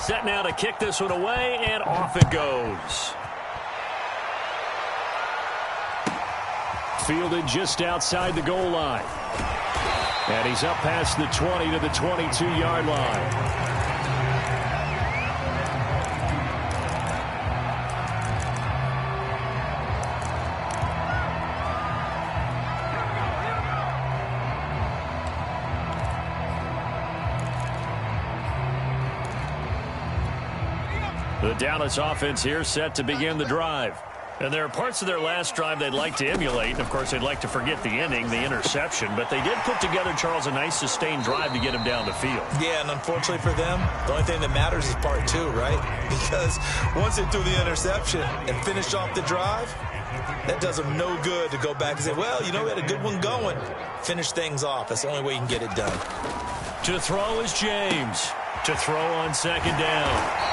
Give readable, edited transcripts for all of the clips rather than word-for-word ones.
Set now to kick this one away, and off it goes. Fielded just outside the goal line. And he's up past the 20 to the 22-yard line. The Dallas offense here set to begin the drive. And there are parts of their last drive they'd like to emulate. And, of course, they'd like to forget the inning, the interception. But they did put together, Charles, a nice sustained drive to get him down the field. Yeah, and unfortunately for them, the only thing that matters is part two, right? Because once they threw the interception and finished off the drive, that does them no good to go back and say, well, you know, we had a good one going. Finish things off. That's the only way you can get it done. To throw is James. To throw on second down.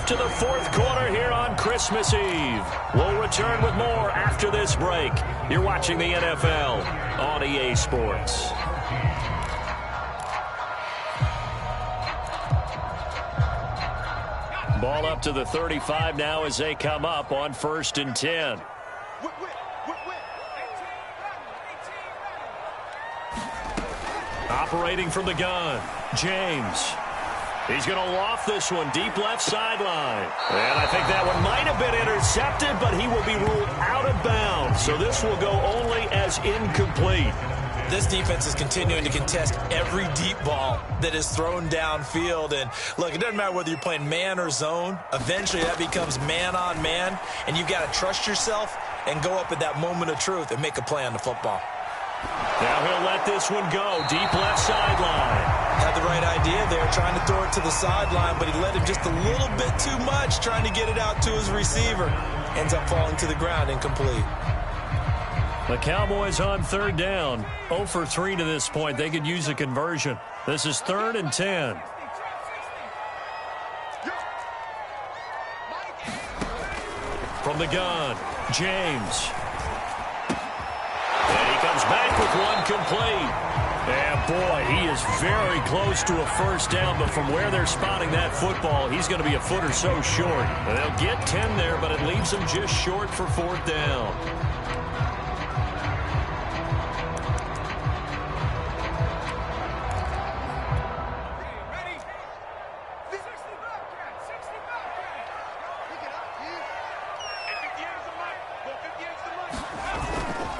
To the fourth quarter here on Christmas Eve. We'll return with more after this break. You're watching the NFL on EA Sports. Ball up to the 35 now as they come up on 1st and 10. Operating from the gun, James. He's going to loft this one deep left sideline. And I think that one might have been intercepted, but he will be ruled out of bounds. So this will go only as incomplete. This defense is continuing to contest every deep ball that is thrown downfield. And, look, it doesn't matter whether you're playing man or zone. Eventually that becomes man on man, and you've got to trust yourself and go up at that moment of truth and make a play on the football. Now he'll let this one go deep left sideline. Had the right idea there, trying to throw it to the sideline, but he let him just a little bit too much, trying to get it out to his receiver. Ends up falling to the ground, incomplete. The Cowboys on 3rd down. 0 for 3 to this point. They could use a conversion. This is 3rd and 10. From the gun, James. And he comes back with one complete. And, boy, he is very close to a first down, but from where they're spotting that football, he's going to be a foot or so short. They'll get 10 there, but it leaves them just short for 4th down.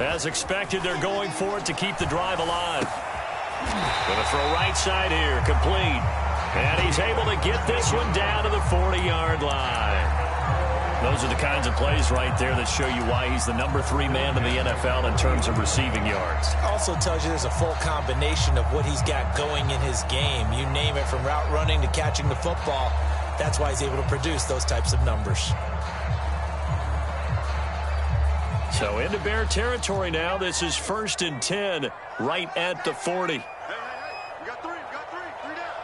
As expected, they're going for it to keep the drive alive. Going to throw right side here, complete. And he's able to get this one down to the 40-yard line. Those are the kinds of plays right there that show you why he's the number 3 man in the NFL in terms of receiving yards. Also tells you there's a full combination of what he's got going in his game. You name it, from route running to catching the football. That's why he's able to produce those types of numbers. So into Bear territory now. This is 1st and 10, right at the 40. We got three. Three down.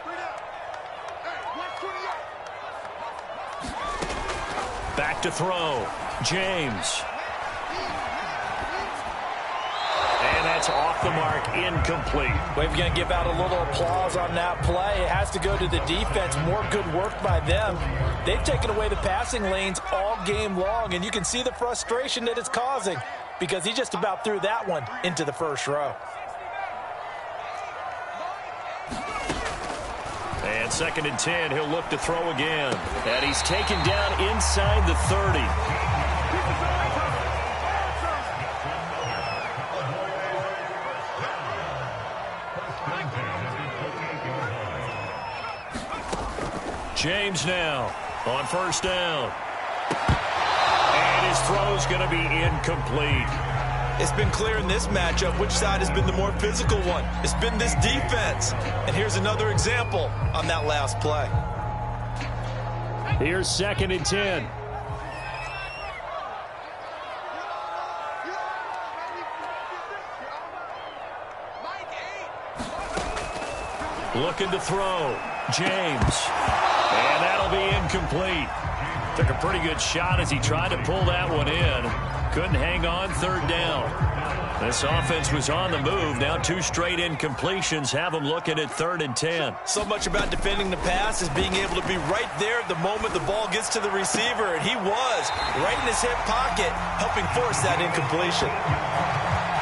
Hey, watch 28. Back to throw. James. And that's off the mark, incomplete. We're going to give out a little applause on that play. It has to go to the defense. More good work by them. They've taken away the passing lanes all game long, and you can see the frustration that it's causing because he just about threw that one into the first row. And 2nd and 10, he'll look to throw again. And he's taken down inside the 30. James now on 1st down. And his throw's going to be incomplete. It's been clear in this matchup which side has been the more physical one. It's been this defense. And here's another example on that last play. Here's 2nd and 10. Looking to throw. James. And that'll be incomplete. Took a pretty good shot as he tried to pull that one in. Couldn't hang on third down. This offense was on the move. Now 2 straight incompletions have them looking at 3rd and 10. So much about defending the pass is being able to be right there at the moment the ball gets to the receiver. And he was right in his hip pocket, helping force that incompletion.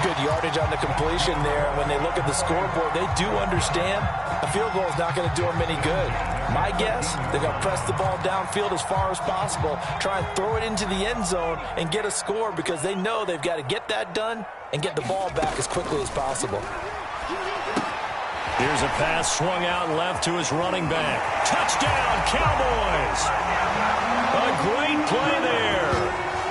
Good yardage on the completion there. When they look at the scoreboard, they do understand a field goal is not going to do them any good. My guess, they're going to press the ball downfield as far as possible, try and throw it into the end zone and get a score because they know they've got to get that done and get the ball back as quickly as possible. Here's a pass swung out left to his running back. Touchdown, Cowboys! A great play there.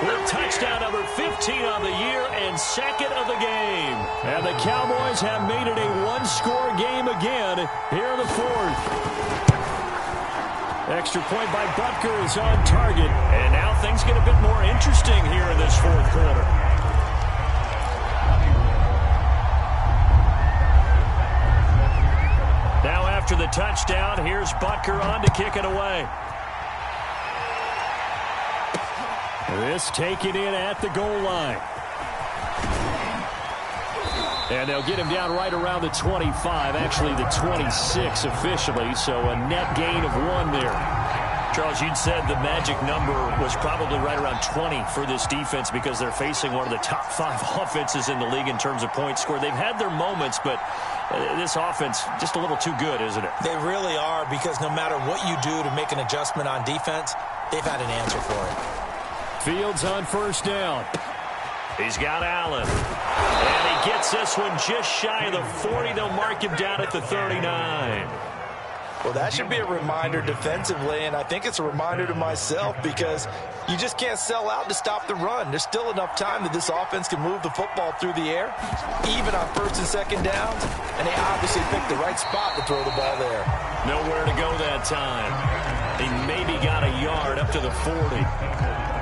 With touchdown number 15 on the year and 2nd of the game. And the Cowboys have made it a 1-score game again here in the 4th. Extra point by Butker is on target. And now things get a bit more interesting here in this 4th quarter. Now after the touchdown, here's Butker on to kick it away. This taken in at the goal line. And they'll get him down right around the 25, actually the 26 officially, so a net gain of 1 there. Charles, you'd said the magic number was probably right around 20 for this defense because they're facing one of the top 5 offenses in the league in terms of points scored. They've had their moments, but this offense just a little too good, isn't it? They really are, because no matter what you do to make an adjustment on defense, they've had an answer for it. Fields on 1st down. He's got Allen. And he gets this one just shy of the 40. They'll mark him down at the 39. Well, that should be a reminder defensively, and I think it's a reminder to myself because you just can't sell out to stop the run. There's still enough time that this offense can move the football through the air, even on 1st and 2nd downs, and they obviously picked the right spot to throw the ball there. Nowhere to go that time. He maybe got a yard up to the 40.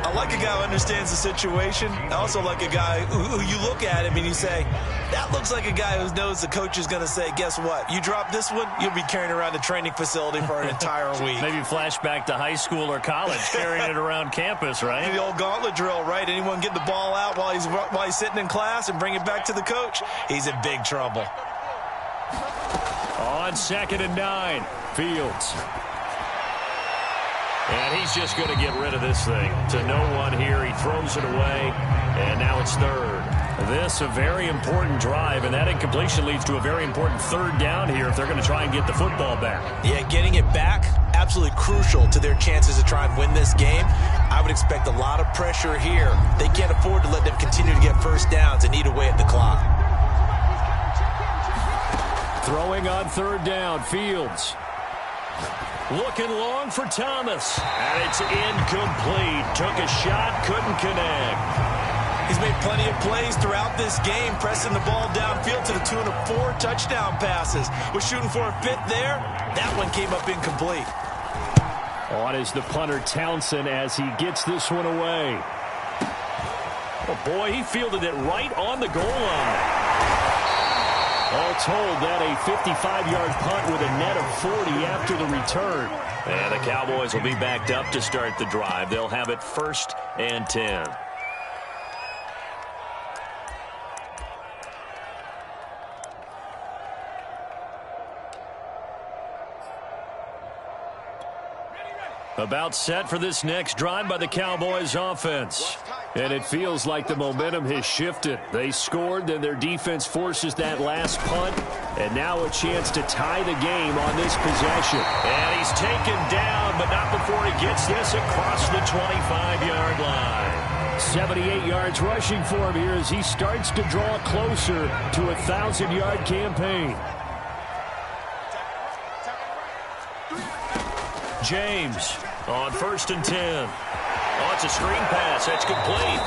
I like a guy who understands the situation. I also like a guy who you look at him and you say, that looks like a guy who knows the coach is going to say, guess what? You drop this one, you'll be carrying around the training facility for an entire week. Maybe flashback to high school or college, carrying it around campus, right? The old gauntlet drill, right? Anyone get the ball out while he's sitting in class and bring it back to the coach? He's in big trouble. On 2nd and 9, Fields. And he's just going to get rid of this thing. To no one here. He throws it away. And now it's 3rd. This a very important drive. And that incompletion leads to a very important 3rd down here if they're going to try and get the football back. Yeah, getting it back, absolutely crucial to their chances to try and win this game. I would expect a lot of pressure here. They can't afford to let them continue to get 1st downs and eat away at the clock. Throwing on 3rd down, Fields. Looking long for Thomas. And it's incomplete. Took a shot, couldn't connect. He's made plenty of plays throughout this game, pressing the ball downfield to the tune of 4 touchdown passes. Was shooting for a 5th there. That one came up incomplete. On is the punter, Townsend, as he gets this one away. Oh, boy, he fielded it right on the goal line. All told, that a 55-yard punt with a net of 40 after the return. And the Cowboys will be backed up to start the drive. They'll have it 1st and 10. About set for this next drive by the Cowboys offense. And it feels like the momentum has shifted. They scored, then their defense forces that last punt. And now a chance to tie the game on this possession. And he's taken down, but not before he gets this across the 25-yard line. 78 yards rushing for him here as he starts to draw closer to a 1,000-yard campaign. James on 1st and 10. Oh, it's a screen pass. That's complete.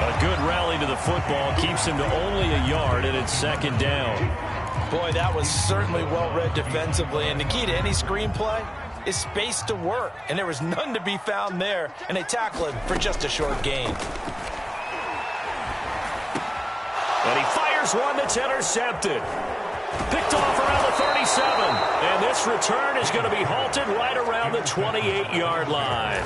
A good rally to the football. Keeps him to only a yard, and it's 2nd down. Boy, that was certainly well-read defensively. And the key to any screen play is space to work. And there was none to be found there. And they tackle him for just a short gain. And he fires one that's intercepted. Picked off around the 37. And this return is going to be halted right around the 28-yard line.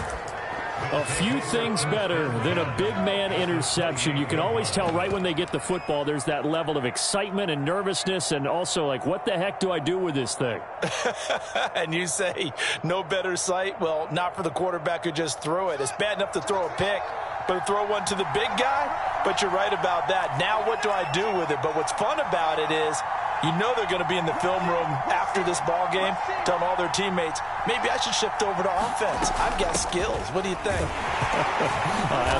A few things better than a big man interception. You can always tell right when they get the football, there's that level of excitement and nervousness and also like, what the heck do I do with this thing? And you say no better sight? Well, not for the quarterback who just threw it. It's bad enough to throw a pick, but to throw one to the big guy? But you're right about that. Now what do I do with it? But what's fun about it is you know they're going to be in the film room after this ball game telling all their teammates, maybe I should shift over to offense. I've got skills. What do you think?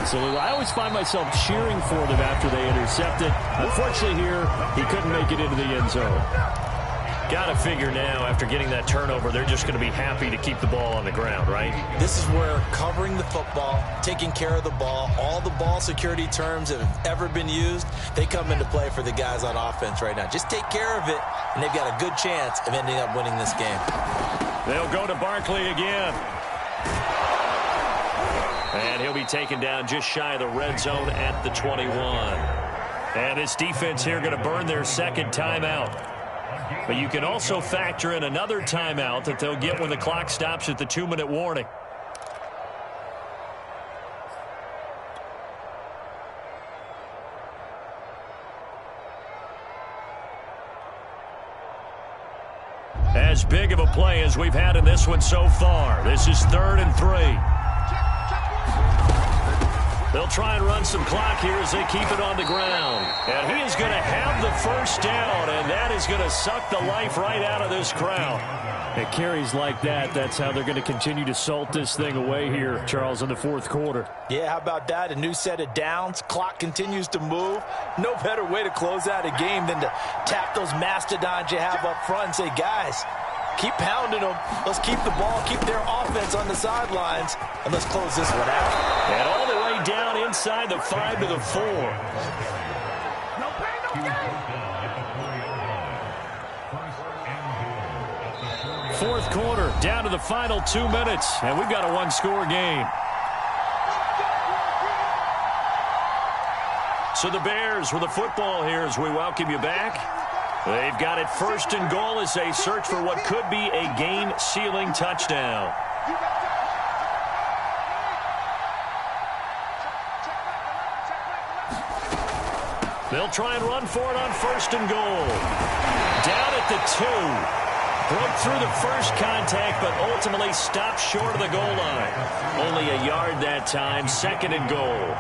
Absolutely. I always find myself cheering for them after they intercept it. Unfortunately here, he couldn't make it into the end zone. Got to figure now, after getting that turnover, they're just going to be happy to keep the ball on the ground, right? This is where covering the football, taking care of the ball, all the ball security terms that have ever been used, they come into play for the guys on offense right now. Just take care of it, and they've got a good chance of ending up winning this game. They'll go to Barkley again. And he'll be taken down just shy of the red zone at the 21. And this defense here going to burn their second timeout. But you can also factor in another timeout that they'll get when the clock stops at the 2-minute warning. As big of a play as we've had in this one so far. This is 3rd and 3. They'll try and run some clock here as they keep it on the ground. And he is going to have the first down, and that is going to suck the life right out of this crowd. It carries like that. That's how they're going to continue to salt this thing away here, Charles, in the 4th quarter. Yeah, how about that? A new set of downs. Clock continues to move. No better way to close out a game than to tap those mastodons you have up front and say, guys, keep pounding them. Let's keep the ball, keep their offense on the sidelines, and let's close this one out. And all the way down inside the 5 to the 4. Fourth quarter, down to the final 2 minutes, and we've got a one-score game. So the Bears with the football here as we welcome you back. They've got it 1st and goal as they search for what could be a game-sealing touchdown. They'll try and run for it on 1st and goal. Down at the 2. Broke through the first contact, but ultimately stopped short of the goal line. Only a yard that time, 2nd and goal.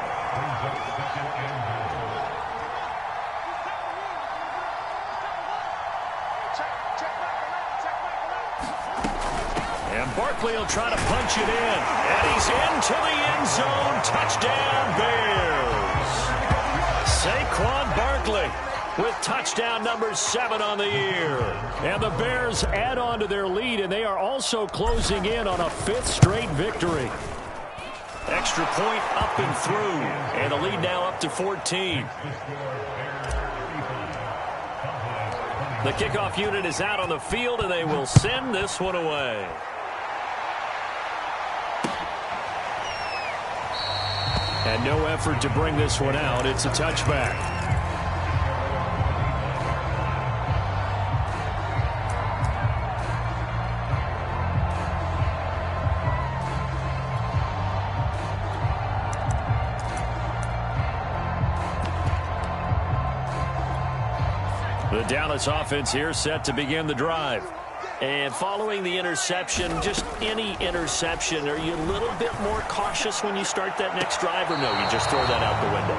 And Barkley will try to punch it in. And he's into the end zone. Touchdown, Bears. Saquon Barkley with touchdown number 7 on the year. And the Bears add on to their lead, and they are also closing in on a 5th straight victory. Extra point up and through, and the lead now up to 14. The kickoff unit is out on the field, and they will send this one away. And no effort to bring this one out. It's a touchback. The Dallas offense here set to begin the drive. And following the interception, just any interception, are you a little bit more cautious when you start that next drive, or no, you just throw that out the window?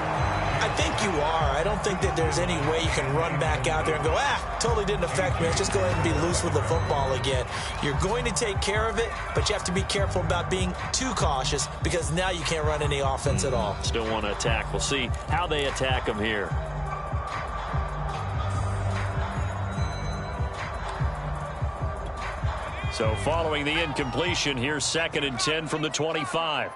I think you are. I don't think that there's any way you can run back out there and go, totally didn't affect me. Let's just go ahead and be loose with the football again. You're going to take care of it, but you have to be careful about being too cautious because now you can't run any offense at all. Still want to attack. We'll see how they attack them here. So following the incompletion, here's 2nd and 10 from the 25.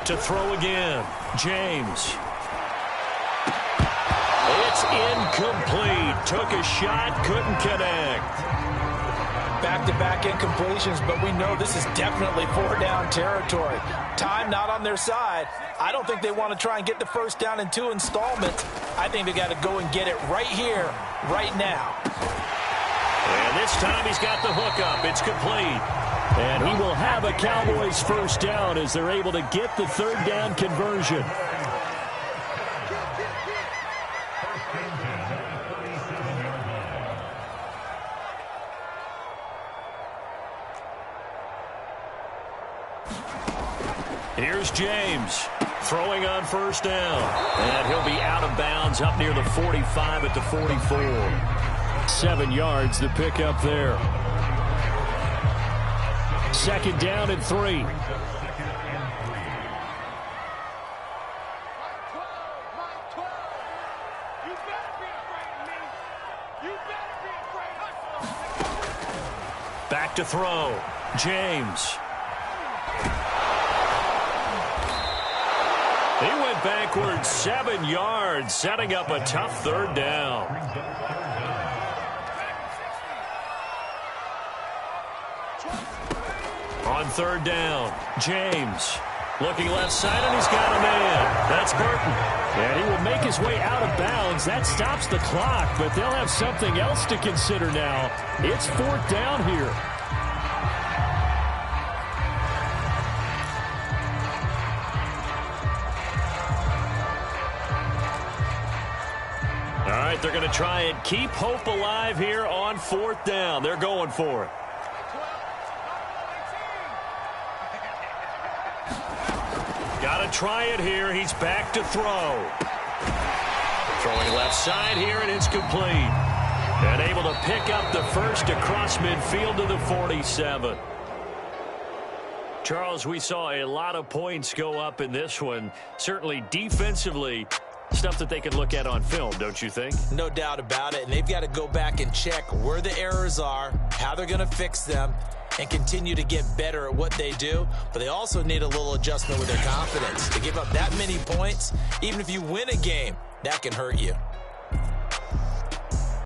To throw again, James. It's incomplete. Took a shot, couldn't connect. back-to-back incompletions, but we know this is definitely four-down territory. Time not on their side. I don't think they want to try and get the first down in 2 installments. I think they got to go and get it right here, right now. And this time he's got the hook up. It's complete. And he will have a Cowboys first down as they're able to get the third down conversion. Here's James throwing on first down. And he'll be out of bounds up near the 45 at the 44. 7 yards to pick up there. Second down and 3. Back to throw. James. He went backwards 7 yards, setting up a tough third down. On third down, James looking left side, and he's got a man. That's Burton. And he will make his way out of bounds. That stops the clock, but they'll have something else to consider now. It's fourth down here. All right, they're going to try and keep hope alive here on fourth down. They're going for it. Got to try it here. He's back to throw. Throwing left side here, and it's complete. And able to pick up the first across midfield to the 47. Charles, we saw a lot of points go up in this one. Certainly defensively, stuff that they could look at on film, don't you think? No doubt about it. And they've got to go back and check where the errors are, how they're going to fix them, and continue to get better at what they do. But they also need a little adjustment with their confidence. To give up that many points, even if you win a game, that can hurt you.